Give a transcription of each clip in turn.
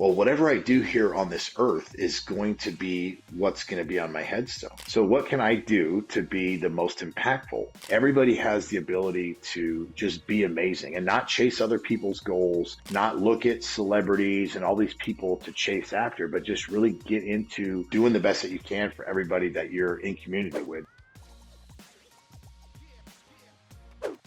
well, whatever I do here on this earth is going to be what's going to be on my headstone. So what can I do to be the most impactful? Everybody has the ability to just be amazing and not chase other people's goals, not look at celebrities and all these people to chase after, but just really get into doing the best that you can for everybody that you're in community with.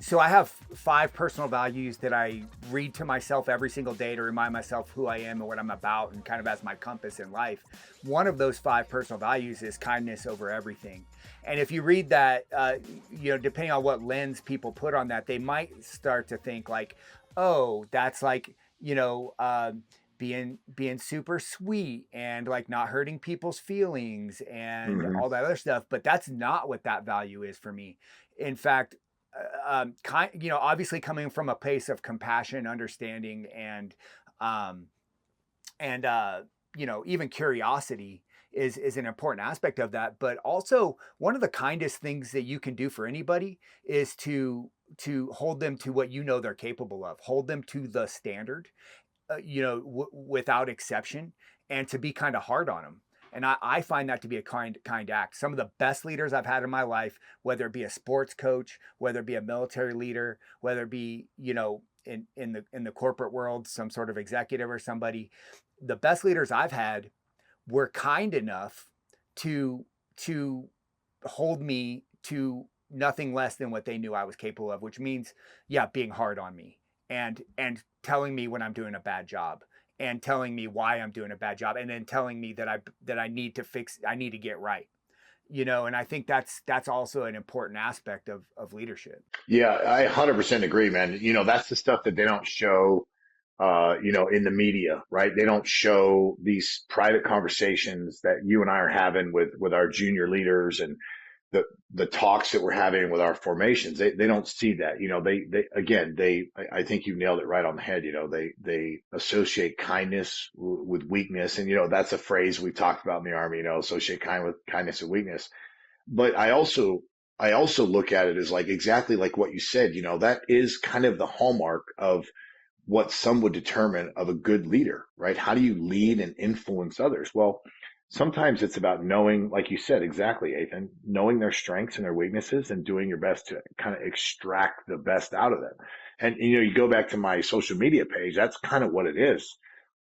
So I have 5 personal values that I read to myself every single day to remind myself who I am and what I'm about, and kind of as my compass in life. One of those 5 personal values is kindness over everything. And if you read that, depending on what lens people put on that, they might start to think like, oh, that's like, being super sweet and like not hurting people's feelings and Mm-hmm. all that other stuff. But that's not what that value is for me. In fact, obviously coming from a place of compassion, understanding, um, and even curiosity is an important aspect of that. But also, one of the kindest things that you can do for anybody is to hold them to what you know they're capable of, hold them to the standard, without exception, and to be kind of hard on them. And I find that to be a kind act. Some of the best leaders I've had in my life, whether it be a sports coach, whether it be a military leader, whether it be, in the corporate world, some sort of executive or somebody, the best leaders I've had were kind enough to to hold me to nothing less than what they knew I was capable of, which means, yeah, being hard on me and telling me when I'm doing a bad job and telling me why I'm doing a bad job, and then telling me that I need to fix, I need to get right. And I think that's also an important aspect of leadership. Yeah, I 100% agree, man. That's the stuff that they don't show, in the media, right? They don't show these private conversations that you and I are having with our junior leaders, and the talks that we're having with our formations. They don't see that. They again, I think you nailed it right on the head. They associate kindness with weakness, and that's a phrase we talked about in the Army. Associate kindness with weakness. But I also look at it as like exactly like what you said. That is kind of the hallmark of what some would determine of a good leader, right? How do you lead and influence others? Well, sometimes it's about knowing, like you said, exactly, Athan, knowing their strengths and their weaknesses and doing your best to kind of extract the best out of them. And, you go back to my social media page, that's kind of what it is.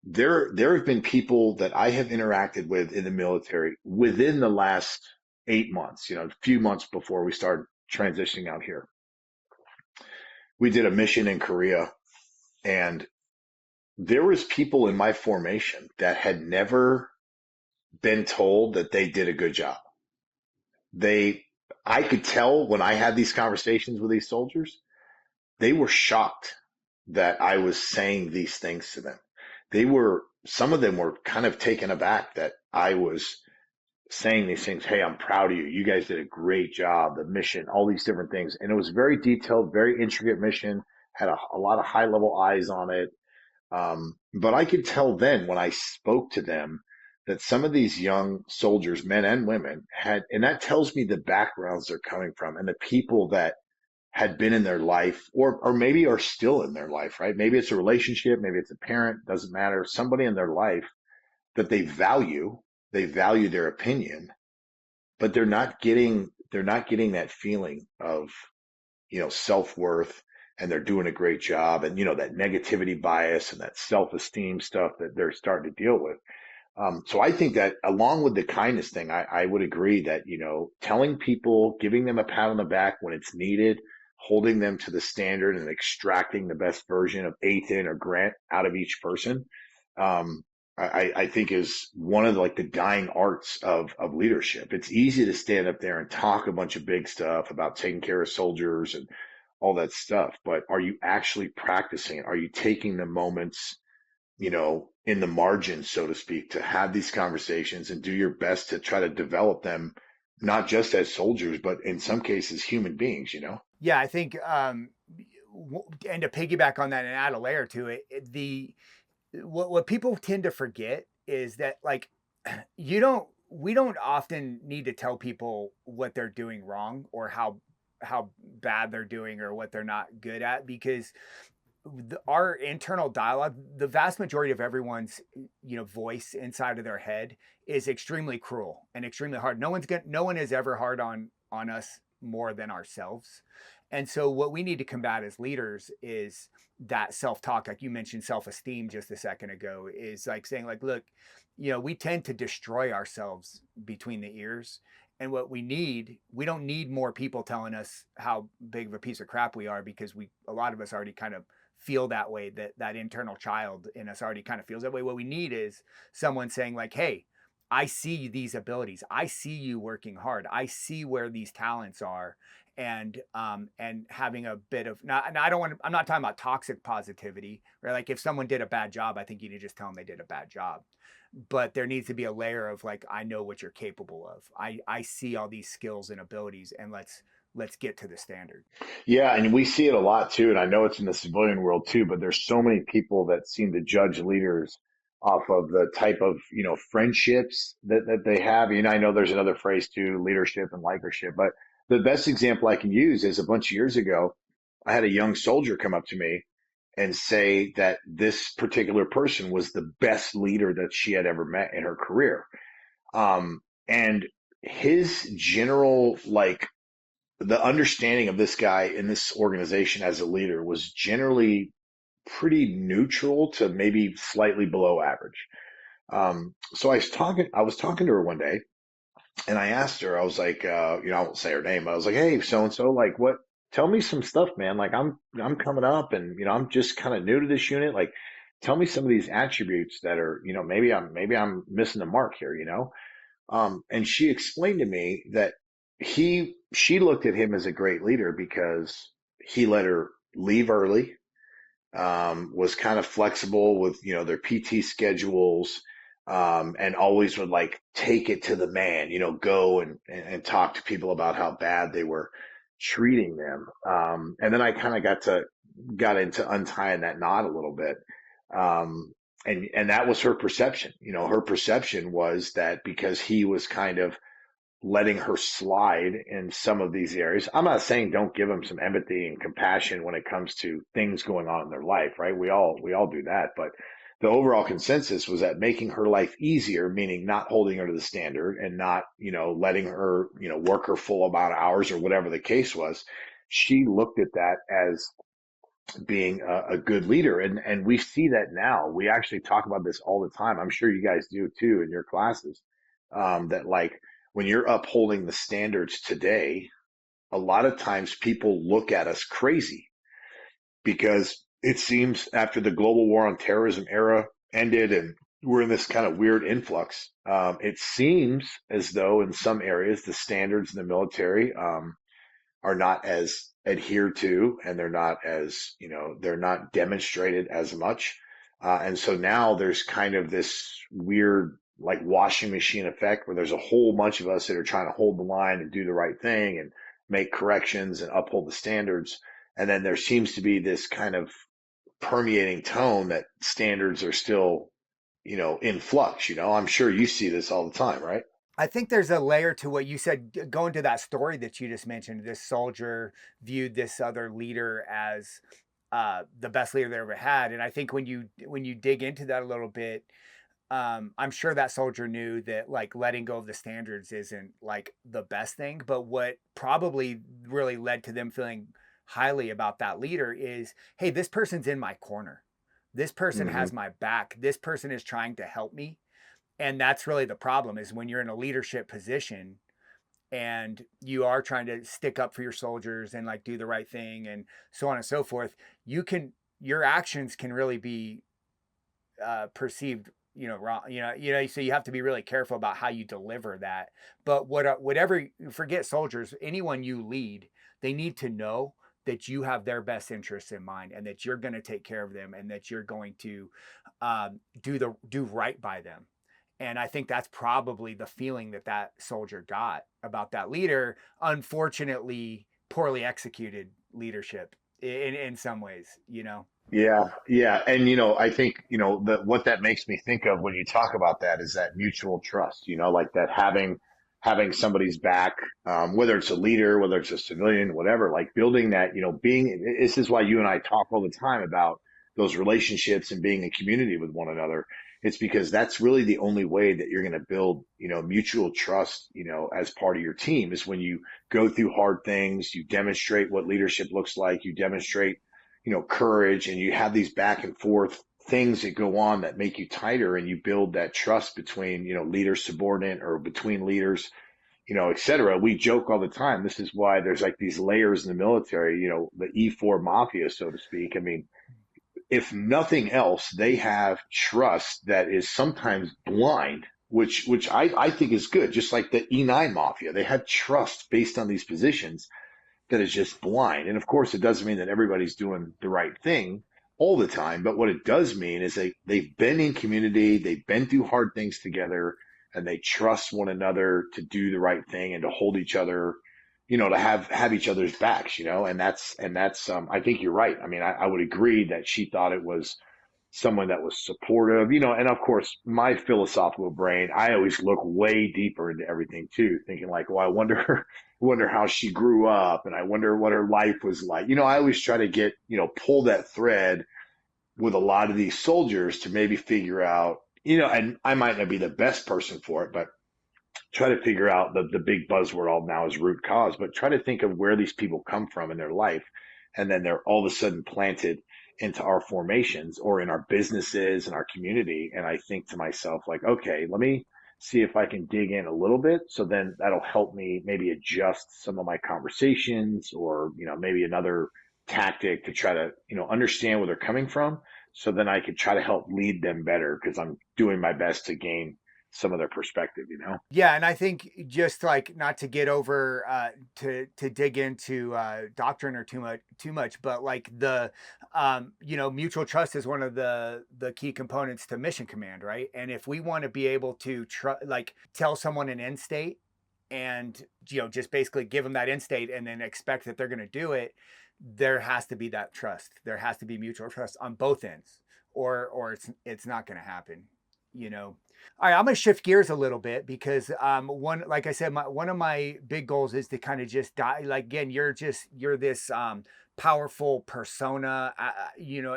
There have been people that I have interacted with in the military within the last 8 months, a few months before we started transitioning out here. We did a mission in Korea, and there was people in my formation that had never been told that they did a good job. They, I could tell when I had these conversations with these soldiers, they were shocked that I was saying these things to them. Some of them were kind of taken aback that I was saying these things. Hey, I'm proud of you. You guys did a great job. The mission, all these different things. And it was very detailed, very intricate mission, had a lot of high level eyes on it. But I could tell then when I spoke to them that some of these young soldiers, men and women, and that tells me the backgrounds they're coming from and the people that had been in their life, or maybe are still in their life, right? Maybe it's a relationship, maybe it's a parent, doesn't matter. Somebody in their life that they value their opinion, but they're not getting that feeling of, self-worth, and they're doing a great job, and that negativity bias and that self-esteem stuff that they're starting to deal with. So I think that along with the kindness thing, I would agree that, telling people, giving them a pat on the back when it's needed, holding them to the standard and extracting the best version of Athan or Grant out of each person, um, I think is one of like the dying arts of leadership. It's easy to stand up there and talk a bunch of big stuff about taking care of soldiers and all that stuff, but are you actually practicing it? Are you taking the moments, in the margins, so to speak, to have these conversations and do your best to try to develop them, not just as soldiers, but in some cases, human beings? Yeah, I think, and to piggyback on that and add a layer to it, the what people tend to forget is that, like, we don't often need to tell people what they're doing wrong or how bad they're doing or what they're not good at, because our internal dialogue, the vast majority of everyone's, voice inside of their head is extremely cruel and extremely hard. No one is ever hard on us more than ourselves. And so what we need to combat as leaders is that self-talk, like you mentioned, self-esteem just a second ago, is like saying, like, look, we tend to destroy ourselves between the ears. And what we don't need more people telling us how big of a piece of crap we are, because a lot of us already kind of feel that way, that internal child in us already kind of feels that way. What we need is someone saying, like, hey, I see these abilities, I see you working hard, I see where these talents are. And having a bit of, not, and I don't want to, I'm not talking about toxic positivity, right? Like, if someone did a bad job, I think you need to just tell them they did a bad job. But there needs to be a layer of, like, I know what you're capable of, I see all these skills and abilities, and let's get to the standard. Yeah, and we see it a lot too, and I know it's in the civilian world too, but there's so many people that seem to judge leaders off of the type of, friendships that they have. I know there's another phrase too, leadership and likership, but the best example I can use is a bunch of years ago, I had a young soldier come up to me and say that this particular person was the best leader that she had ever met in her career. And his general, like, the understanding of this guy in this organization as a leader was generally pretty neutral to maybe slightly below average. So I was talking to her one day, and I asked her, I was like, I won't say her name. I was like, hey, so and so, like, what? Tell me some stuff, man. Like, I'm coming up, and I'm just kind of new to this unit. Like, tell me some of these attributes that are, maybe I'm missing the mark here. And she explained to me that she looked at him as a great leader because he let her leave early, was kind of flexible with, their PT schedules, and always would, like, take it to the man, go and talk to people about how bad they were treating them. And then I kind of got into untying that knot a little bit. And that was her perception. Her perception was that because he was kind of letting her slide in some of these areas. I'm not saying don't give them some empathy and compassion when it comes to things going on in their life, right? We all do that, but the overall consensus was that making her life easier, meaning not holding her to the standard and not, letting her, work her full amount of hours or whatever the case was. She looked at that as being a good leader. And we see that now. We actually talk about this all the time. I'm sure you guys do too in your classes. That, like, when you're upholding the standards today, a lot of times people look at us crazy because it seems after the global war on terrorism era ended and we're in this kind of weird influx, it seems as though in some areas the standards in the military, are not as adhered to, and they're not demonstrated as much. And so now there's kind of this weird, like, washing machine effect where there's a whole bunch of us that are trying to hold the line and do the right thing and make corrections and uphold the standards. And then there seems to be this kind of permeating tone that standards are still, in flux. I'm sure you see this all the time, right? I think there's a layer to what you said, going to that story that you just mentioned. This soldier viewed this other leader as the best leader they ever had, and I think when you dig into that a little bit, I'm sure that soldier knew that, like, letting go of the standards isn't, like, the best thing. But what probably really led to them feeling highly about that leader is, hey, this person's in my corner. This person Hmm. has my back. This person is trying to help me. And that's really the problem, is when you're in a leadership position and you are trying to stick up for your soldiers and, like, do the right thing and so on and so forth, your actions can really be perceived, wrong. So you have to be really careful about how you deliver that. But whatever, forget soldiers, anyone you lead, they need to know that you have their best interests in mind, and that you're going to take care of them, and that you're going to do right by them. And I think that's probably the feeling that that soldier got about that leader. Unfortunately, poorly executed leadership in some ways. Yeah, yeah. And I think, what that makes me think of when you talk about that is that mutual trust, like that having somebody's back, whether it's a leader, whether it's a civilian, whatever, like building that, being, this is why you and I talk all the time about those relationships and being in community with one another. It's because that's really the only way that you're going to build, mutual trust, as part of your team, is when you go through hard things, you demonstrate what leadership looks like, you demonstrate, courage, and you have these back and forth things that go on that make you tighter, and you build that trust between, leader subordinate, or between leaders, et cetera. We joke all the time. This is why there's like these layers in the military, the E4 mafia, so to speak. I mean, if nothing else, they have trust that is sometimes blind, which I think is good. Just like the E9 mafia, they have trust based on these positions that is just blind. And of course, it doesn't mean that everybody's doing the right thing all the time. But what it does mean is they've been in community, they've been through hard things together, and they trust one another to do the right thing and to hold each other, to have each other's backs, and that's I think you're right. I mean, I would agree that she thought it was someone that was supportive, and of course, my philosophical brain, I always look way deeper into everything too, thinking like, well, I wonder how she grew up, and I wonder what her life was like. I always try to get, pull that thread with a lot of these soldiers to maybe figure out, and I might not be the best person for it, but try to figure out the big buzzword all now is root cause, but try to think of where these people come from in their life. And then they're all of a sudden planted into our formations or in our businesses and our community. And I think to myself, like, okay, let me see if I can dig in a little bit. So then that'll help me maybe adjust some of my conversations, or, maybe another tactic to try to, understand where they're coming from. So then I could try to help lead them better, because I'm doing my best to gain some of their perspective. Yeah, and I think, just like, not to get over to dig into doctrine or too much, but like the mutual trust is one of the key components to mission command, right? And if we want to be able to like tell someone an end state, and just basically give them that end state and then expect that they're going to do it, there has to be that trust. There has to be mutual trust on both ends, or it's not going to happen. All right, I'm gonna shift gears a little bit, because one, like I said, one of my big goals is to kind of just die. Like, again, you're this powerful persona,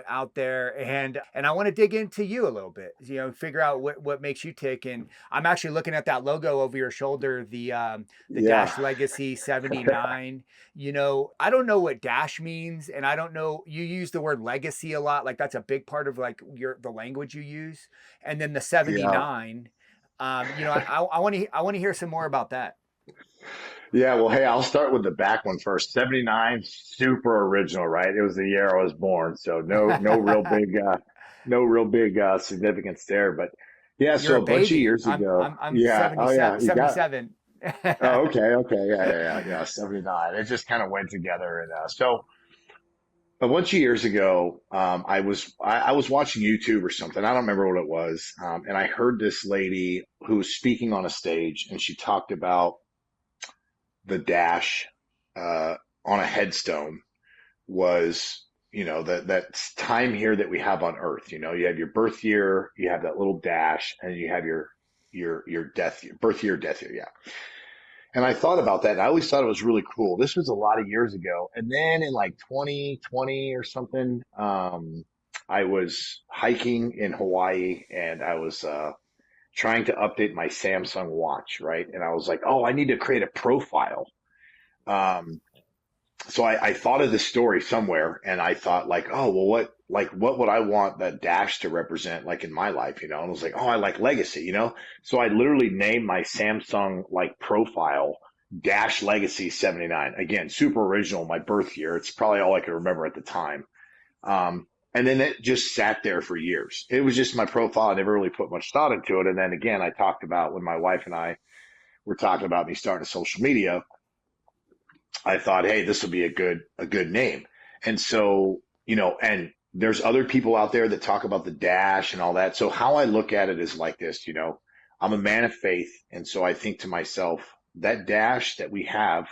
out there, and I want to dig into you a little bit. Figure out what makes you tick. And I'm actually looking at that logo over your shoulder, the Yeah. Dash Legacy 79. I don't know what Dash means, and I don't know. You use the word legacy a lot, like that's a big part of like the language you use. And then the Yeah. 79. I want to hear some more about that. Yeah. Well, hey, I'll start with the back one first. 79, super original, right? It was the year I was born. So no real big significance there. But yeah, You're so a a bunch of baby. years I'm ago. I'm I'm Yeah. Oh, 77. yeah. You got, 77. oh, okay. Okay. Yeah. Yeah. Yeah. Yeah. 79. It just kind of went together. And so a bunch of years ago, I was watching YouTube or something. I don't remember what it was. And I heard this lady who was speaking on a stage, and she talked about the dash on a headstone was, that time here that we have on Earth. You have your birth year, you have that little dash, and you have your death year, birth year, death year. Yeah. And I thought about that, and I always thought it was really cool. This was a lot of years ago. And then in like 2020 or something, I was hiking in Hawaii, and I was trying to update my Samsung watch, right? And I was like, oh, I need to create a profile. Um, so I thought of this story somewhere, and I thought like, oh, well, what would I want that dash to represent like in my life, And I was like, oh, I like legacy. So I literally named my Samsung like profile Dash Legacy 79. Again, super original, my birth year. It's probably all I could remember at the time. And then it just sat there for years. It was just my profile. I never really put much thought into it. And then again, I talked about when my wife and I were talking about me starting social media, I thought, hey, this will be a good name. And so, and there's other people out there that talk about the dash and all that. So how I look at it is like this, I'm a man of faith. And so I think to myself, that dash that we have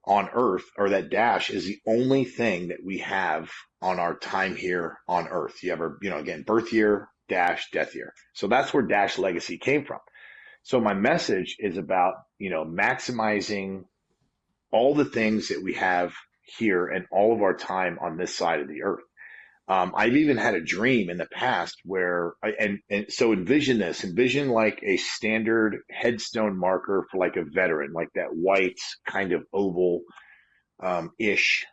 on Earth, or that dash is the only thing that we have on our time here on Earth. You have again, birth year, dash, death year. So that's where Dash Legacy came from. So my message is about, maximizing all the things that we have here and all of our time on this side of the earth. I've even had a dream in the past where and so envision like a standard headstone marker for like a veteran, like that white kind of oval ish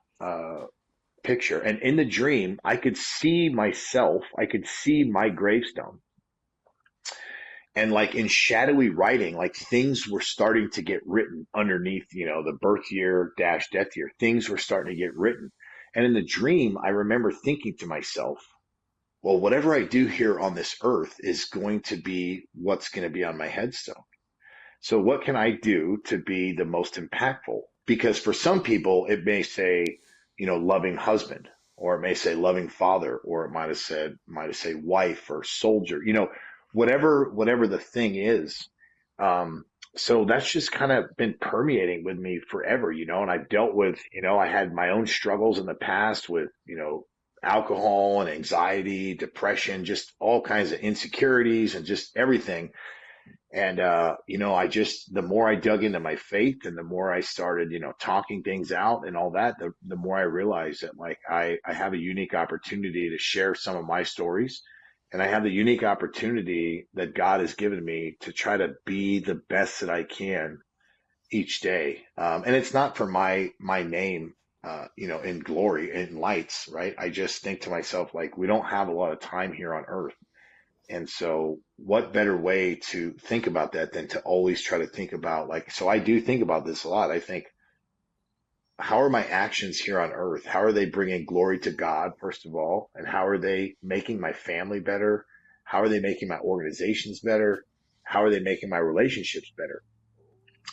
picture. And in the dream, I could see myself, I could see my gravestone. And like in shadowy writing, like things were starting to get written underneath, the birth year dash death year. Things were starting to get written. And in the dream, I remember thinking to myself, well, whatever I do here on this earth is going to be what's going to be on my headstone. So what can I do to be the most impactful? Because for some people, it may say, loving husband, or it may say loving father, or it might have said wife or soldier, whatever the thing is. Um, so that's just kind of been permeating with me forever, and I've dealt with, I had my own struggles in the past with, alcohol and anxiety, depression, just all kinds of insecurities and just everything. And, the more I dug into my faith and the more I started, talking things out and all that, the more I realized that like I have a unique opportunity to share some of my stories. And I have the unique opportunity that God has given me to try to be the best that I can each day. And it's not for my name, in glory, in lights, right? I just think to myself, like, we don't have a lot of time here on earth. And so what better way to think about that than to always try to think about like, so I do think about this a lot. I think, how are my actions here on earth? How are they bringing glory to God, first of all? And how are they making my family better? How are they making my organizations better? How are they making my relationships better?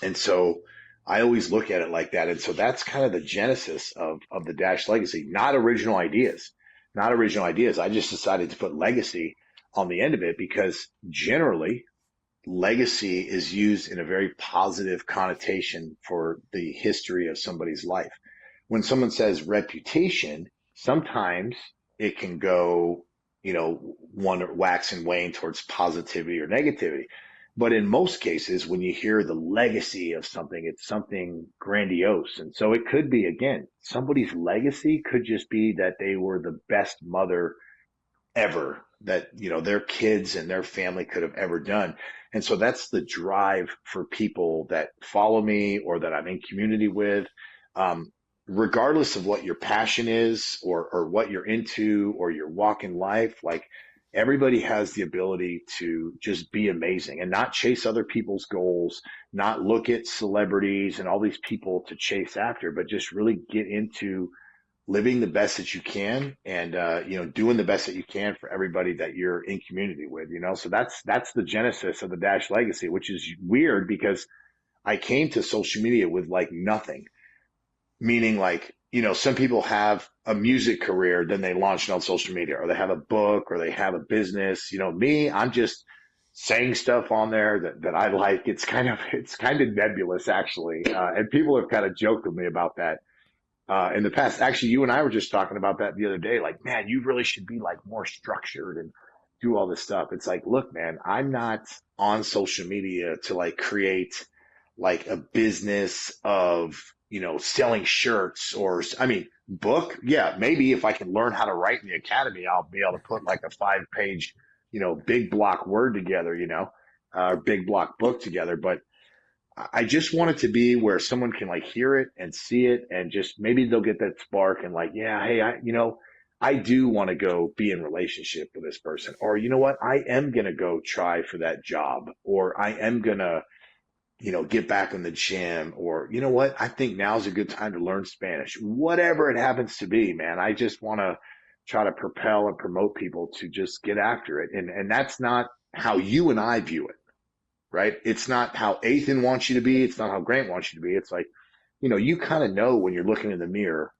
And so I always look at it like that. And so that's kind of the genesis of the Dash Legacy, not original ideas, not original ideas. I just decided to put legacy on the end of it because generally legacy is used in a very positive connotation for the history of somebody's life. When someone says reputation, sometimes it can go, one wax and wane towards positivity or negativity. But in most cases, when you hear the legacy of something, it's something grandiose. And so it could be, again, somebody's legacy could just be that they were the best mother ever that, their kids and their family could have ever done. And so that's the drive for people that follow me or that I'm in community with. Regardless of what your passion is or what you're into or your walk in life, like everybody has the ability to just be amazing and not chase other people's goals, not look at celebrities and all these people to chase after, but just really get into living the best that you can and doing the best that you can for everybody that you're in community with, so that's the genesis of the Dash Legacy, which is weird because I came to social media with like nothing, meaning like, some people have a music career, then they launch it on social media, or they have a book, or they have a business. Me, I'm just saying stuff on there that I like. It's kind of nebulous actually, and people have kind of joked with me about that in the past. Actually, you and I were just talking about that the other day. Like, man, you really should be like more structured and do all this stuff. It's like, look, man, I'm not on social media to like create like a business of, selling shirts or, I mean, book. Yeah, maybe if I can learn how to write in the academy, I'll be able to put like a 5-page, big block word together, big block book together. But I just want it to be where someone can like hear it and see it and just maybe they'll get that spark and like, yeah, hey, I do want to go be in relationship with this person, or you know what, I am going to go try for that job, or I am going to, get back in the gym, or you know what, I think now's a good time to learn Spanish, whatever it happens to be, man. I just want to try to propel and promote people to just get after it. And that's not how you and I view it, right? It's not how Athan wants you to be. It's not how Grant wants you to be. It's like, you kind of know when you're looking in the mirror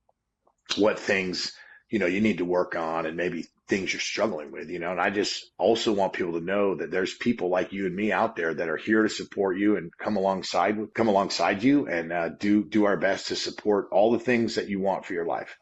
what things, you need to work on and maybe things you're struggling with, and I just also want people to know that there's people like you and me out there that are here to support you and come alongside you and do our best to support all the things that you want for your life.